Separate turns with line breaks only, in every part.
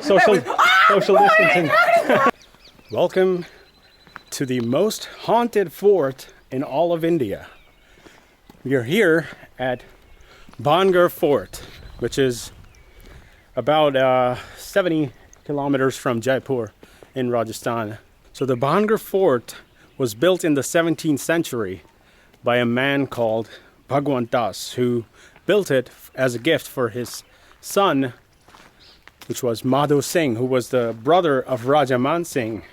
Social distancing. Welcome to the most haunted fort in all of India. We are here at Bhangarh Fort, which is about 70 kilometers from Jaipur in Rajasthan. So the Bhangarh Fort was built in the 17th century by a man called Bhagwan Das, who built it as a gift for his son, which was Madho Singh, who was the brother of Raja Man Singh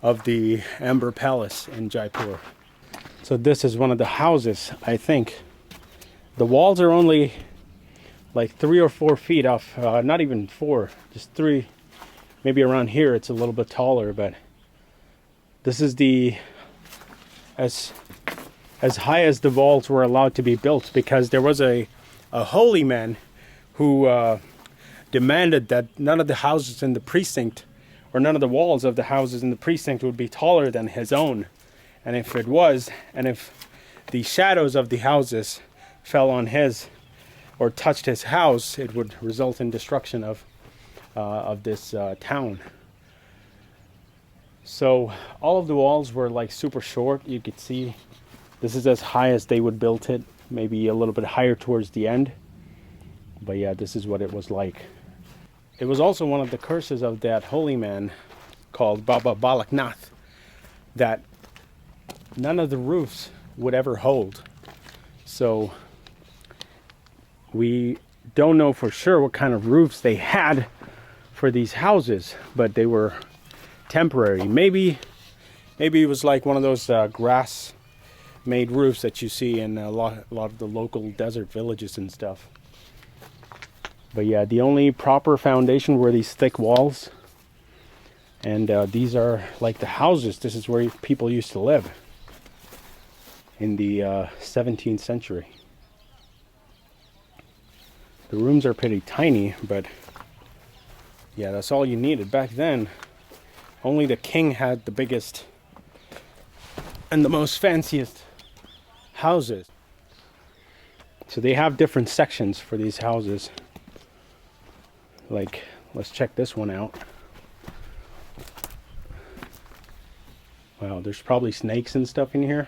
of the Amber Palace in Jaipur. So this is one of the houses, I think. The walls are only like 3 or 4 feet off, not even 4, just 3. Maybe around here it's a little bit taller, but this is the as high as the walls were allowed to be built, because there was a holy man who demanded that none of the houses in the precinct, or none of the walls of the houses in the precinct, would be taller than his own. And if it was, and if the shadows of the houses fell on his or touched his house, it would result in destruction of this town. So all of the walls were like super short. You could see this is as high as they would build it, maybe a little bit higher towards the end. But yeah, this is what it was like. It was also one of the curses of that holy man called Baba Balaknath, that none of the roofs would ever hold. So we don't know for sure what kind of roofs they had for these houses, but they were temporary. Maybe it was like one of those grass made roofs that you see in a lot of the local desert villages and stuff. But yeah, the only proper foundation were these thick walls, and these are like the houses. This is where people used to live in the 17th century. The rooms are pretty tiny, but yeah, that's all you needed. Back then, only the king had the biggest and the most fanciest houses. So they have different sections for these houses. Like, let's check this one out. Wow, there's probably snakes and stuff in here.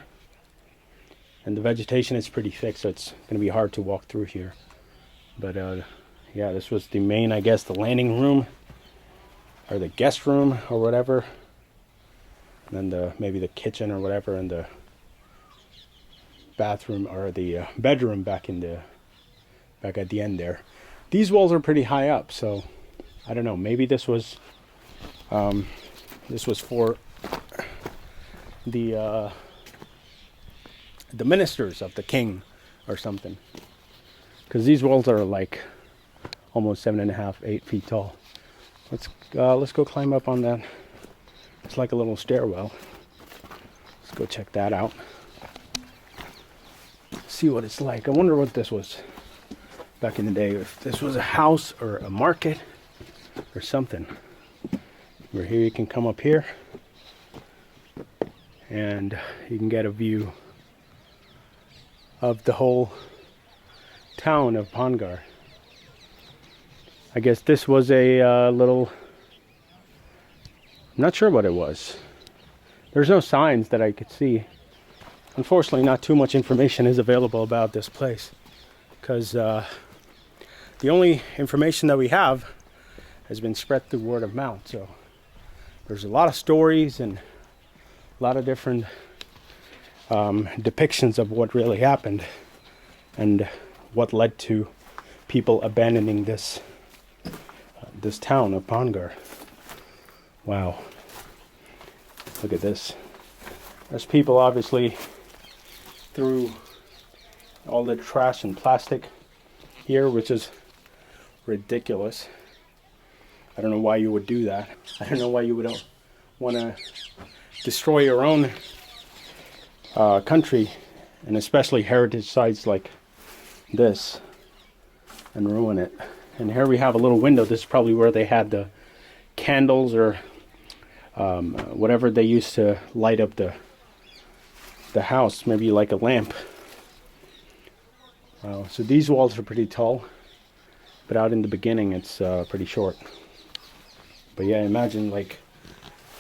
And the vegetation is pretty thick, so it's going to be hard to walk through here. But yeah, this was the main, I guess, the landing room, or the guest room, or whatever. And then maybe the kitchen or whatever, and the bathroom or the bedroom back at the end there. These walls are pretty high up, so I don't know. Maybe this was for the ministers of the king or something, because these walls are like almost 7.5, 8 feet tall. Let's go climb up on that. It's like a little stairwell. Let's go check that out. See what it's like. I wonder what this was back in the day, if this was a house or a market or something. Where here you can come up here and you can get a view of the whole town of Bhangarh. I guess this was a little, I'm not sure what it was. There's no signs that I could see. Unfortunately, not too much information is available about this place, because the only information that we have has been spread through word of mouth. So there's a lot of stories and a lot of different depictions of what really happened and what led to people abandoning this town of Bhangarh. Wow, look at this. There's people obviously threw all the trash and plastic here, which is ridiculous. I don't know why you would do that. I don't know why you would want to destroy your own country, and especially heritage sites like this, and ruin it. And here we have a little window. This is probably where they had the candles or whatever they used to light up the house, maybe like a lamp. So these walls are pretty tall, but out in the beginning it's pretty short. But yeah, imagine like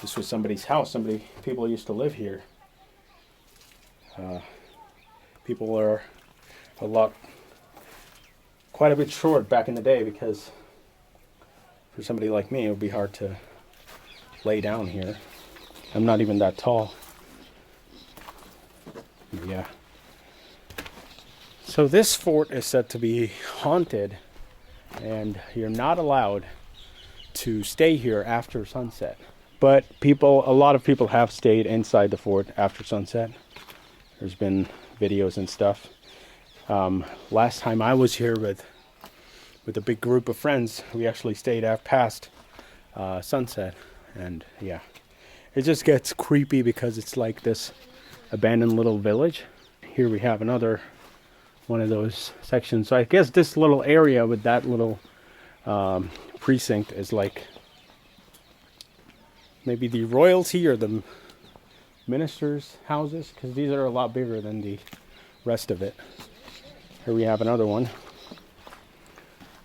this was somebody's house. People used to live here. People are quite a bit short back in the day, because for somebody like me, it would be hard to lay down here. I'm not even that tall. Yeah. So this fort is said to be haunted, and you're not allowed to stay here after sunset. But a lot of people have stayed inside the fort after sunset. There's been videos and stuff. Last time I was here with a big group of friends, we actually stayed out past sunset, and yeah, it just gets creepy because it's like this abandoned little village. Here we have another one of those sections. So I guess this little area with that little precinct is like maybe the royalty or the ministers' houses, because these are a lot bigger than the rest of it. Here we have another one.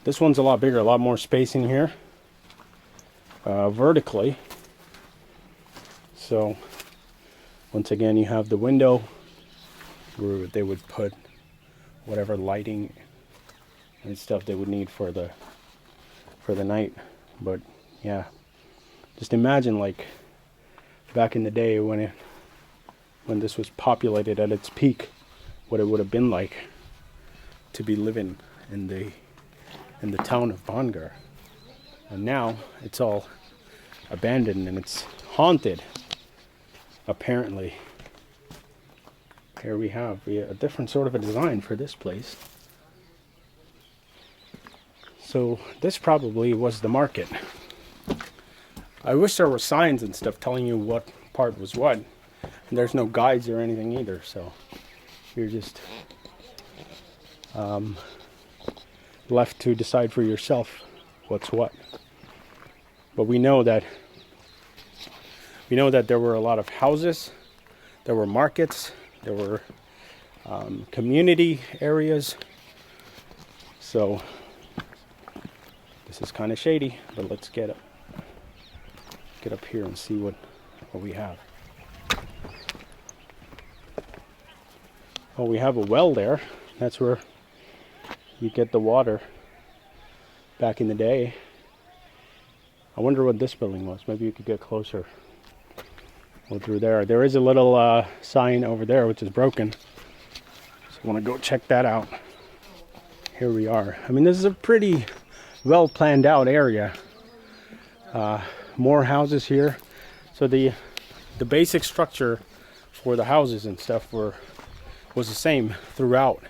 This one's a lot bigger, a lot more space in here vertically. So once again, you have the window where they would put whatever lighting and stuff they would need for the night. But yeah, just imagine like back in the day when this was populated at its peak, what it would have been like to be living in the town of Bhangarh. And now it's all abandoned and it's haunted, apparently. Here we have a different sort of a design for this place. So this probably was the market. I wish there were signs and stuff telling you what part was what. And there's no guides or anything either, so you're just left to decide for yourself what's what. But we know that there were a lot of houses, there were markets, there were community areas. So this is kind of shady, but let's get up here and see what we have. Oh, we have a well there. That's where you get the water back in the day. I wonder what this building was. Maybe you could get closer. Go through there. There is a little sign over there which is broken. So I want to go check that out. Here we are. I mean, this is a pretty well planned out area. More houses here. So the basic structure for the houses and stuff was the same throughout.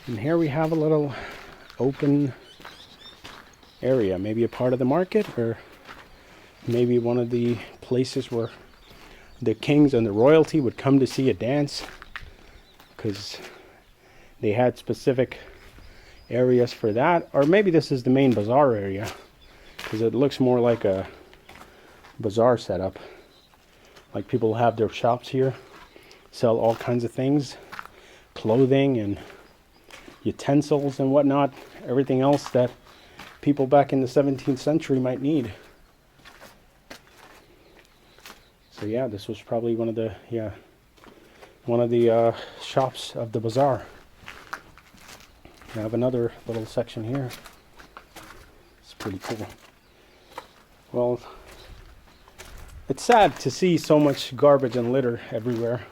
And here we have a little open area, maybe a part of the market, or maybe one of the places where the kings and the royalty would come to see a dance, because they had specific areas for that. Or maybe this is the main bazaar area, because it looks more like a bazaar setup. Like people have their shops here, sell all kinds of things, clothing and utensils and whatnot, everything else that people back in the 17th century might need. So yeah, this was probably one of the shops of the bazaar. We have another little section here. It's pretty cool. Well, it's sad to see so much garbage and litter everywhere.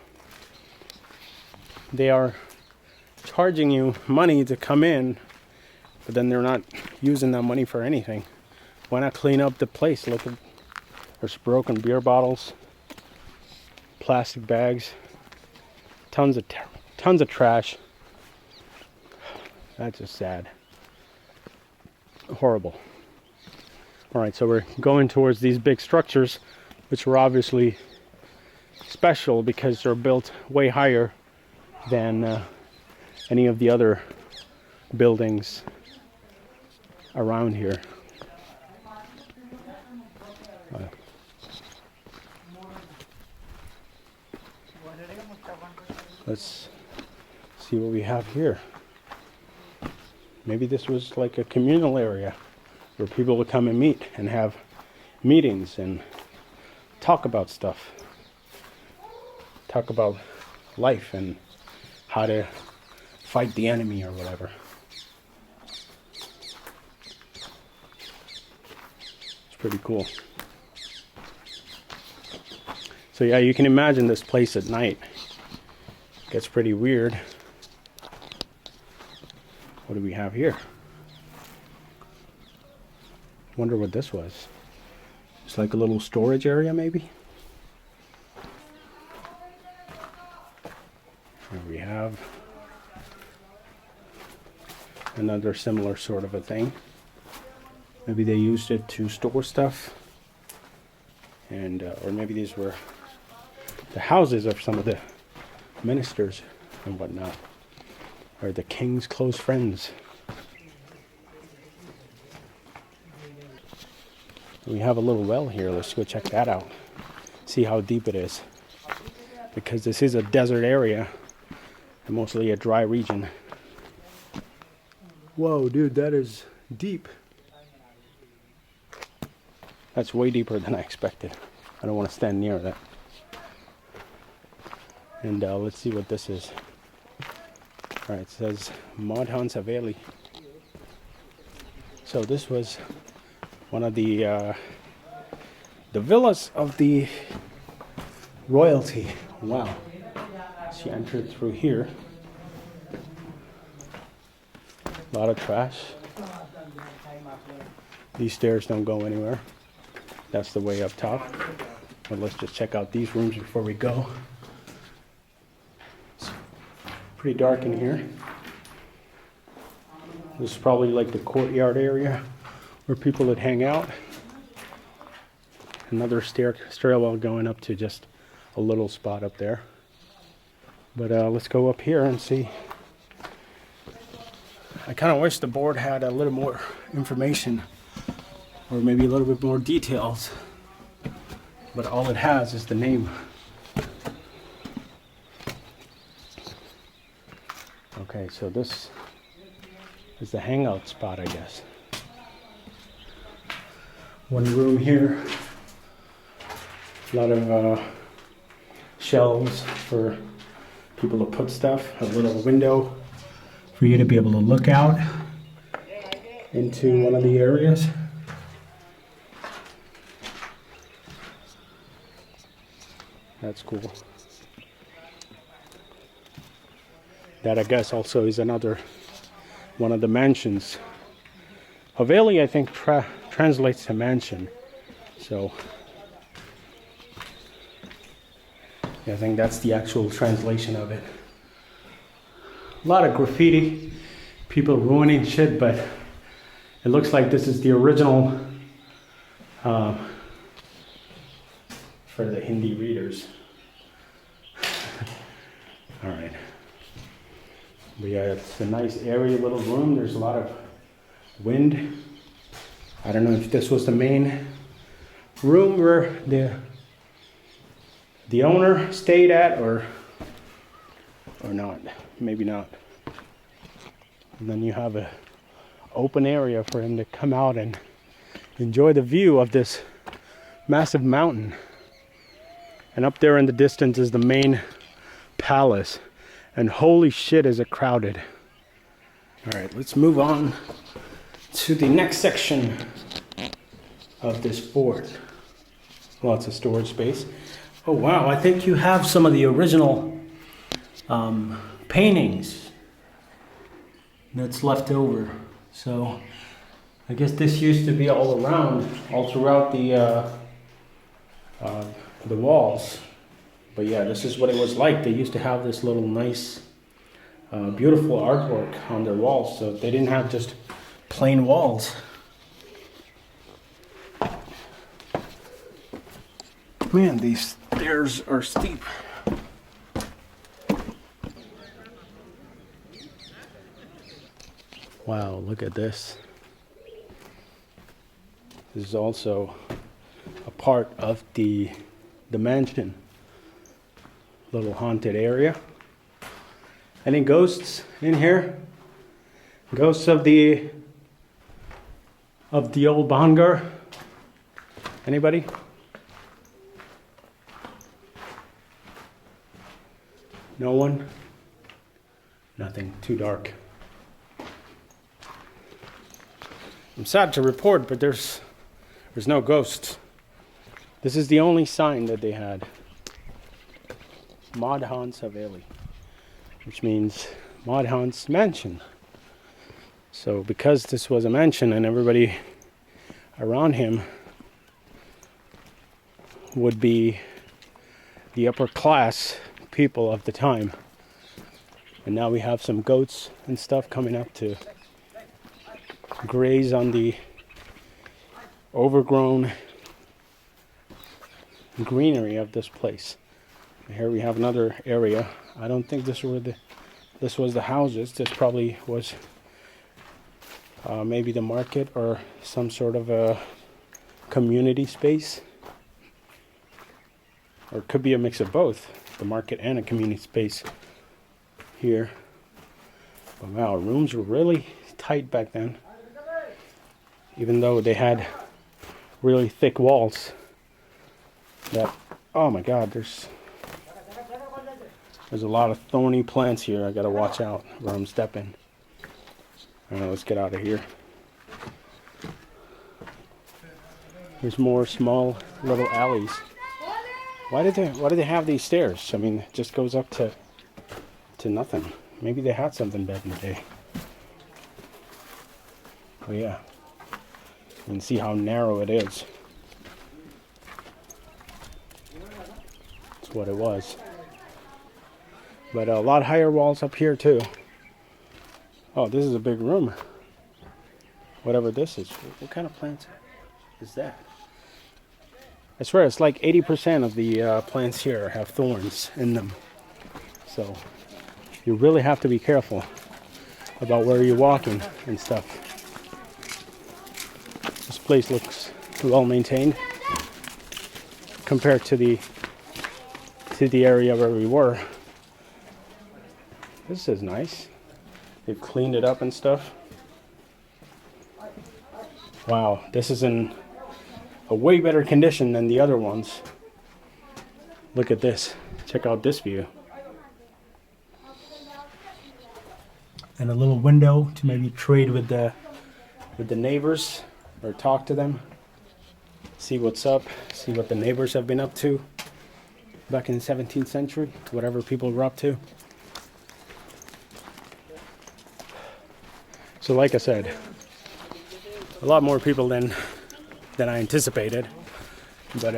They are charging you money to come in, but then they're not using that money for anything. Why not clean up the place? Look at, there's broken beer bottles, plastic bags, tons of trash. That's just sad. Horrible. All right, so we're going towards these big structures, which were obviously special because they're built way higher than any of the other buildings around here. Let's see what we have here. Maybe this was like a communal area where people would come and meet and have meetings and talk about stuff, talk about life and how to fight the enemy or whatever. It's pretty cool. So yeah, you can imagine this place at night. It gets pretty weird. What do we have here? Wonder what this was. It's like a little storage area maybe. Here we have another similar sort of a thing. Maybe they used it to store stuff, and or maybe these were the houses of some of the ministers and whatnot, or the king's close friends. We have a little well here. Let's go check that out, see how deep it is, because this is a desert area and mostly a dry region. Whoa, dude, that is deep. That's way deeper than I expected. I don't want to stand near that. And let's see what this is. All right, it says Madhan Saveli. So this was one of the villas of the royalty. Wow. She entered through here. A lot of trash. These stairs don't go anywhere. That's the way up top. But let's just check out these rooms before we go. It's pretty dark in here. This is probably like the courtyard area where people would hang out. Another stairwell going up to just a little spot up there. But let's go up here and see. I kind of wish the board had a little more information, or maybe a little bit more details, but all it has is the name. Okay, so this is the hangout spot, I guess. One room here, a lot of shelves for people to put stuff, a little window for you to be able to look out into one of the areas. That's cool. That, I guess, also is another one of the mansions. Haveli, I think, translates to mansion. So yeah, I think that's the actual translation of it. A lot of graffiti, people ruining shit, but it looks like this is the original for the Hindi readers. All right. But yeah, it's a nice airy little room. There's a lot of wind. I don't know if this was the main room where the owner stayed at, or not. Maybe not. And then you have a open area for him to come out and enjoy the view of this massive mountain. And up there in the distance is the main palace. And holy shit, is it crowded. All right, let's move on to the next section of this fort. Lots of storage space. Oh wow, I think you have some of the original paintings that's left over. So I guess this used to be all around, all throughout the walls. But yeah, this is what it was like. They used to have this little nice, beautiful artwork on their walls. So they didn't have just plain walls. Man, these stairs are steep. Wow, look at this. This is also a part of the mansion. Little haunted area. Any ghosts in here? Ghosts of the of the old Bhangarh? Anybody? No one? Nothing. Too dark. I'm sad to report, but there's no ghosts. This is the only sign that they had. Madhan Saveli, which means Madhan's mansion. So because this was a mansion and everybody around him would be the upper class people of the time. And now we have some goats and stuff coming up to graze on the overgrown greenery of this place. Here we have another area. I don't think this was the houses. This probably was maybe the market or some sort of a community space, or it could be a mix of both, the market and a community space here. But wow, rooms were really tight back then, even though they had really thick walls. That, oh my God, there's a lot of thorny plants here. I gotta watch out where I'm stepping. All right, let's get out of here. There's more small little alleys. Why did they have these stairs? I mean, it just goes up to nothing. Maybe they had something back in the day. Oh yeah, you can see how narrow it is. That's what it was. But a lot higher walls up here too. Oh, this is a big room. Whatever this is. What kind of plant is that? I swear it's like 80% of the plants here have thorns in them. So you really have to be careful about where you're walking and stuff. This place looks well maintained compared to the area where we were. This is nice. They've cleaned it up and stuff. Wow, this is in a way better condition than the other ones. Look at this. Check out this view. And a little window to maybe trade with the neighbors or talk to them. See what's up, see what the neighbors have been up to back in the 17th century, whatever people were up to. So like I said, a lot more people than I anticipated, but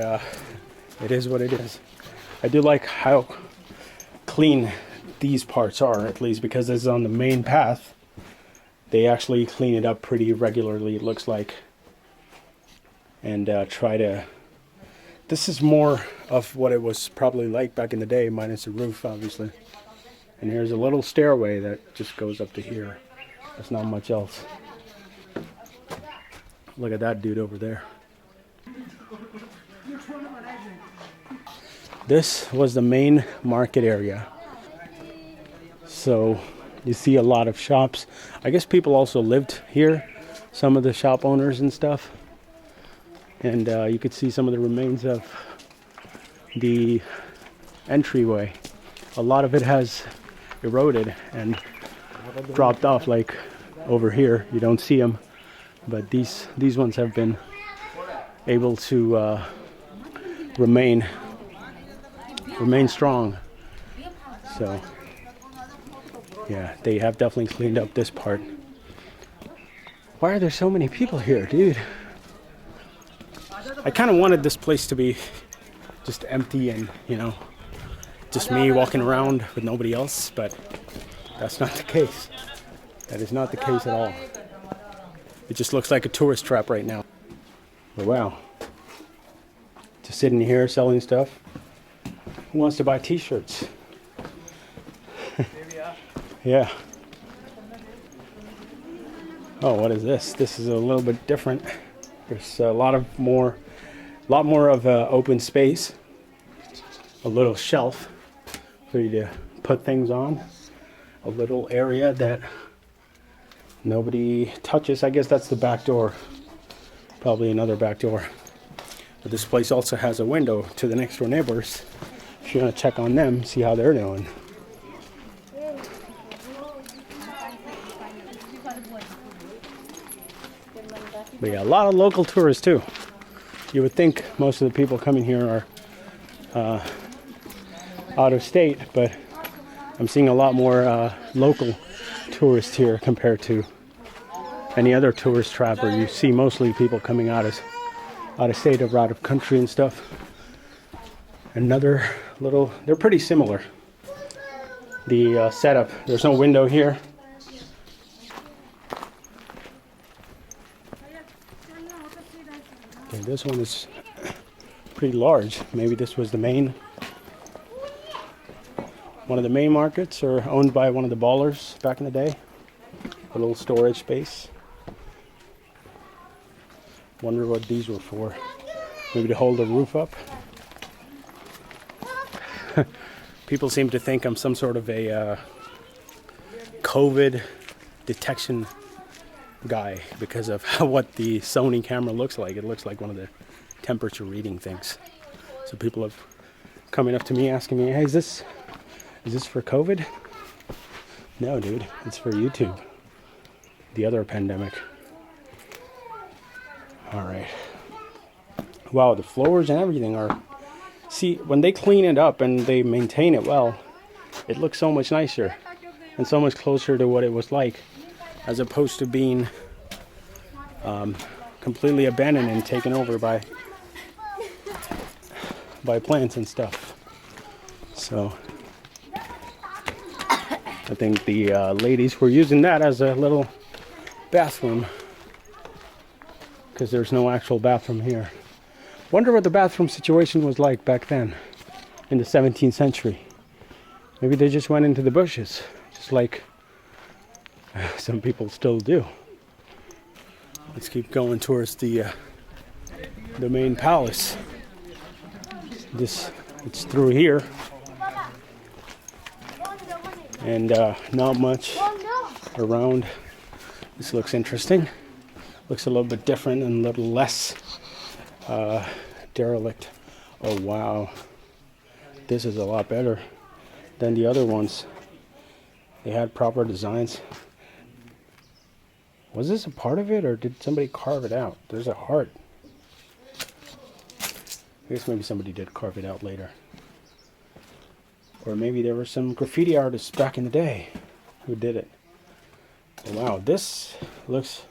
it is what it is. I do like how clean these parts are, at least because this is on the main path. They actually clean it up pretty regularly, it looks like, and try to... This is more of what it was probably like back in the day, minus the roof, obviously. And here's a little stairway that just goes up to here. There's not much else. Look at that dude over there. This was the main market area. So you see a lot of shops. I guess people also lived here, some of the shop owners and stuff. And you could see some of the remains of the entryway. A lot of it has eroded and dropped off, like over here. You don't see them, but these ones have been able to remain strong. So yeah, they have definitely cleaned up this part. Why are there so many people here, dude? I kind of wanted this place to be just empty and, you know, just me walking around with nobody else, but that's not the case. That is not the case at all. It just looks like a tourist trap right now. But wow. Just sitting here selling stuff. Who wants to buy t-shirts? Yeah. Oh, what is this? This is a little bit different. There's a lot more of open space. A little shelf for you to put things on. A little area that nobody touches. I guess that's the back door. Probably another back door. But this place also has a window to the next door neighbors. If you're gonna check on them, see how they're doing. But yeah, a lot of local tourists too. You would think most of the people coming here are out of state, but I'm seeing a lot more local tourists here compared to any other tourist trap where you see mostly people coming out of state or out of country and stuff. Another little, they're pretty similar. The setup, there's no window here. Okay, this one is pretty large. Maybe this was the main, one of the main markets, or owned by one of the ballers back in the day. A little storage space. Wonder what these were for. Maybe to hold the roof up. People seem to think I'm some sort of a COVID detection guy because of what the Sony camera looks like. It looks like one of the temperature reading things. So people have coming up to me asking me, hey, is this for COVID? No, dude, it's for YouTube. The other pandemic. All right. Wow, the floors and everything are, see, when they clean it up and they maintain it well, it looks so much nicer and so much closer to what it was like, as opposed to being completely abandoned and taken over by plants and stuff. So I think the ladies were using that as a little bathroom, because there's no actual bathroom here. Wonder what the bathroom situation was like back then in the 17th century. Maybe they just went into the bushes, just like some people still do. Let's keep going towards the main palace. It's through here, and not much around. This looks interesting. Looks a little bit different and a little less derelict. Oh wow, this is a lot better than the other ones. They had proper designs. Was this a part of it, or did somebody carve it out? There's a heart. I guess maybe somebody did carve it out later. Or maybe there were some graffiti artists back in the day who did it. Oh, wow, this looks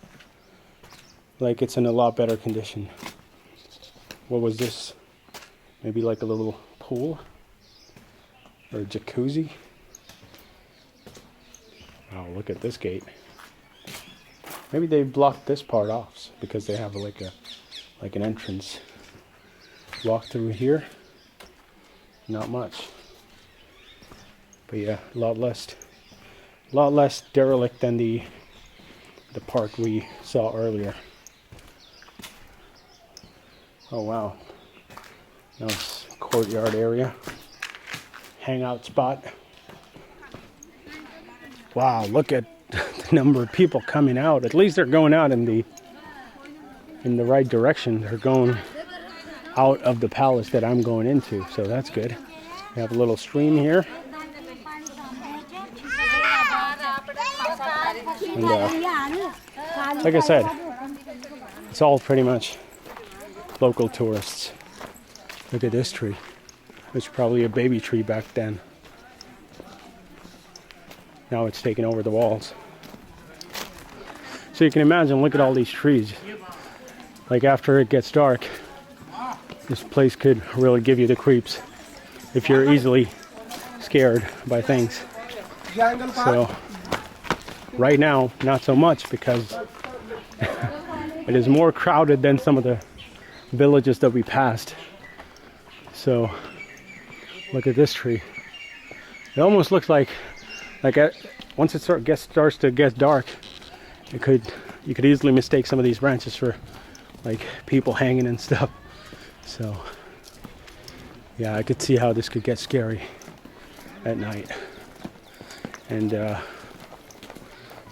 like it's in a lot better condition. What was this? Maybe like a little pool or a jacuzzi. Wow, look at this gate. Maybe they blocked this part off because they have like an entrance. Walk through here. Not much. But yeah, a lot less derelict than the park we saw earlier. Oh wow. Now it's courtyard area. Hangout spot. Wow, look at the number of people coming out. At least they're going out in the right direction. They're going out of the palace that I'm going into, so that's good. We have a little stream here. And like I said, it's all pretty much local tourists. Look at this tree. It's probably a baby tree back then. Now it's taken over the walls. So you can imagine, look at all these trees. Like after it gets dark, this place could really give you the creeps if you're easily scared by things. So right now, not so much, because it is more crowded than some of the villages that we passed. So look at this tree. It almost looks like once it starts to get dark, you could easily mistake some of these branches for like people hanging and stuff. So yeah, I could see how this could get scary at night. And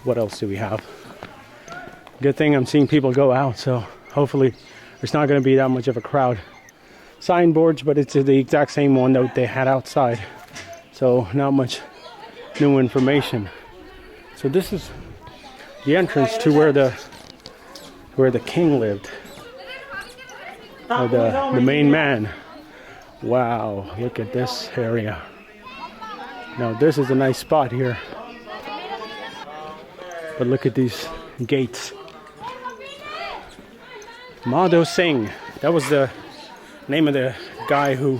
what else do we have? Good thing I'm seeing people go out, so hopefully there's not going to be that much of a crowd. Signboards, but it's the exact same one that they had outside, so not much new information. So this is the entrance to where the king lived, or the main man. Wow, look at this area. Now this is a nice spot here, but look at these gates. Madho Singh, that was the name of the guy who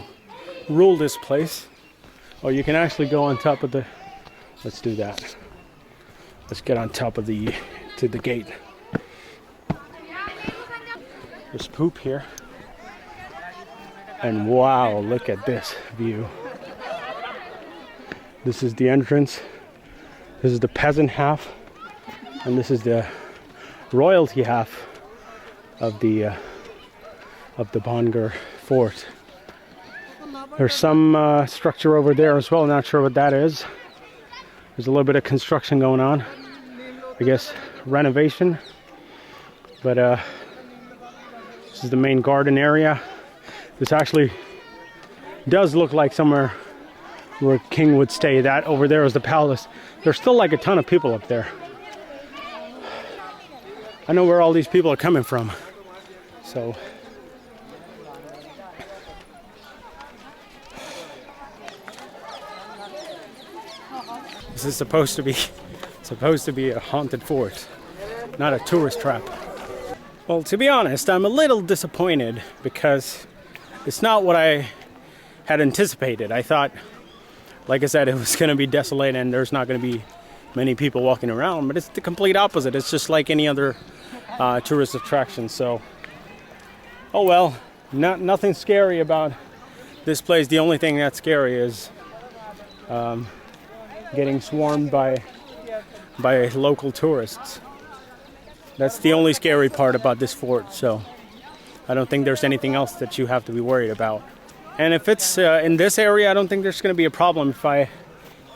ruled this place. Oh, you can actually go on top of the, let's do that. Let's get on top of the gate. There's poop here. And wow, look at this view. This is the entrance. This is the peasant half, and this is the royalty half of the Bhangarh fort. There's some structure over there as well. Not sure what that is. There's a little bit of construction going on. I guess renovation. But this is the main garden area. This actually does look like somewhere where king would stay. That over there is the palace. There's still like a ton of people up there. I know where all these people are coming from. So this is supposed to be a haunted fort, not a tourist trap. Well, to be honest, I'm a little disappointed because it's not what I had anticipated. I thought, like I said, it was going to be desolate and there's not going to be many people walking around, but it's the complete opposite. It's just like any other tourist attraction. So, oh well, nothing scary about this place. The only thing that's scary is getting swarmed by local tourists. That's the only scary part about this fort. So I don't think there's anything else that you have to be worried about. And if it's in this area, I don't think there's going to be a problem. If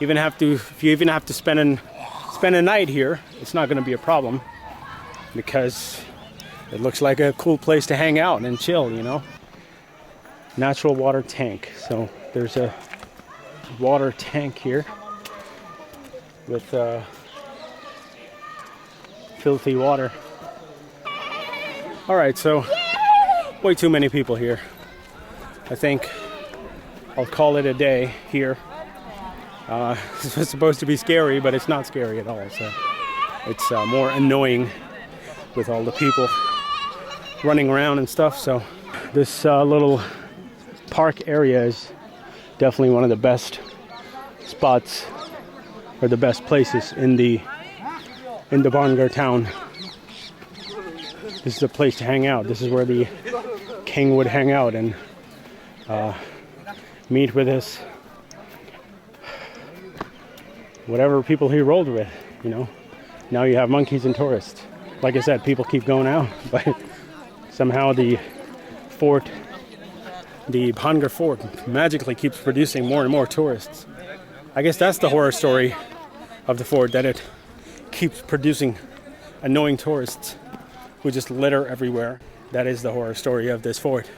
you even have to spend a night here, it's not going to be a problem because it looks like a cool place to hang out and chill, you know. Natural water tank. So there's a water tank here with filthy water. All right, so way too many people here. I think I'll call it a day here. This was supposed to be scary, but it's not scary at all. So it's more annoying with all the people running around and stuff. So this little park area is definitely one of the best spots or the best places in the Bhangarh town. This is a place to hang out. This is where the king would hang out and meet with his whatever people he rolled with, you know. Now you have monkeys and tourists. Like I said, people keep going out, but somehow the Bhangarh fort magically keeps producing more and more tourists. I guess that's the horror story of the fort, that it keeps producing annoying tourists who just litter everywhere. That is the horror story of this fort.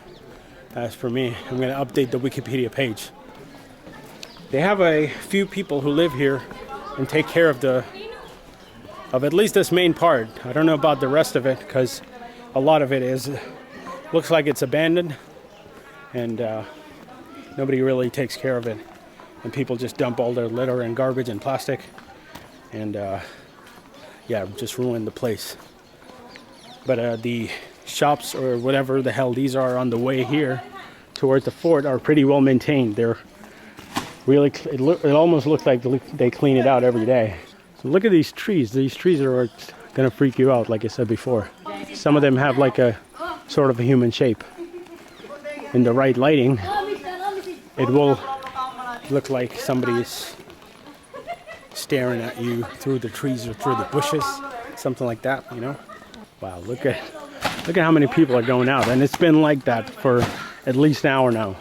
As for me, I'm going to update the Wikipedia page. They have a few people who live here and take care of at least this main part. I don't know about the rest of it because a lot of it looks like it's abandoned and nobody really takes care of it. And people just dump all their litter and garbage and plastic and yeah, just ruin the place. But the shops or whatever the hell these are on the way here towards the fort are pretty well maintained. They're really, it almost looks like they clean it out every day. So look at these trees. These trees are gonna freak you out, like I said before. Some of them have like a sort of a human shape. In the right lighting, it will look like somebody's staring at you through the trees or through the bushes, something like that, you know. Wow, look at how many people are going out, and it's been like that for at least an hour now.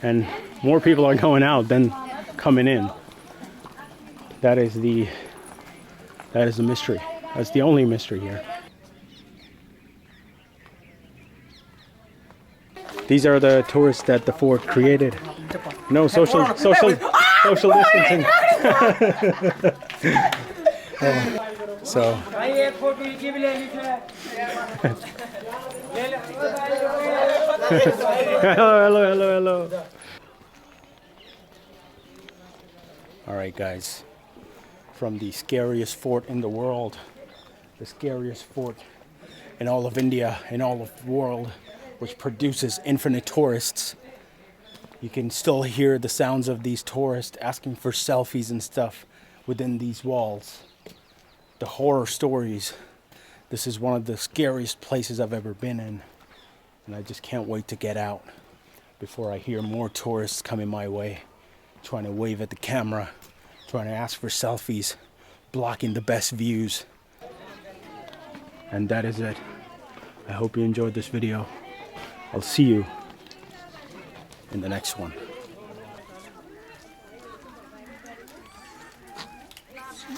And more people are going out than coming in. That is the mystery. That's the only mystery here. These are the tourists that the fort created. No social distancing. So hello. All right, guys. From the scariest fort in the world, the scariest fort in all of India, in all of the world, which produces infinite tourists. You can still hear the sounds of these tourists asking for selfies and stuff within these walls. The horror stories. This is one of the scariest places I've ever been in. And I just can't wait to get out before I hear more tourists coming my way, trying to wave at the camera, trying to ask for selfies, blocking the best views. And that is it. I hope you enjoyed this video. I'll see you in the next one.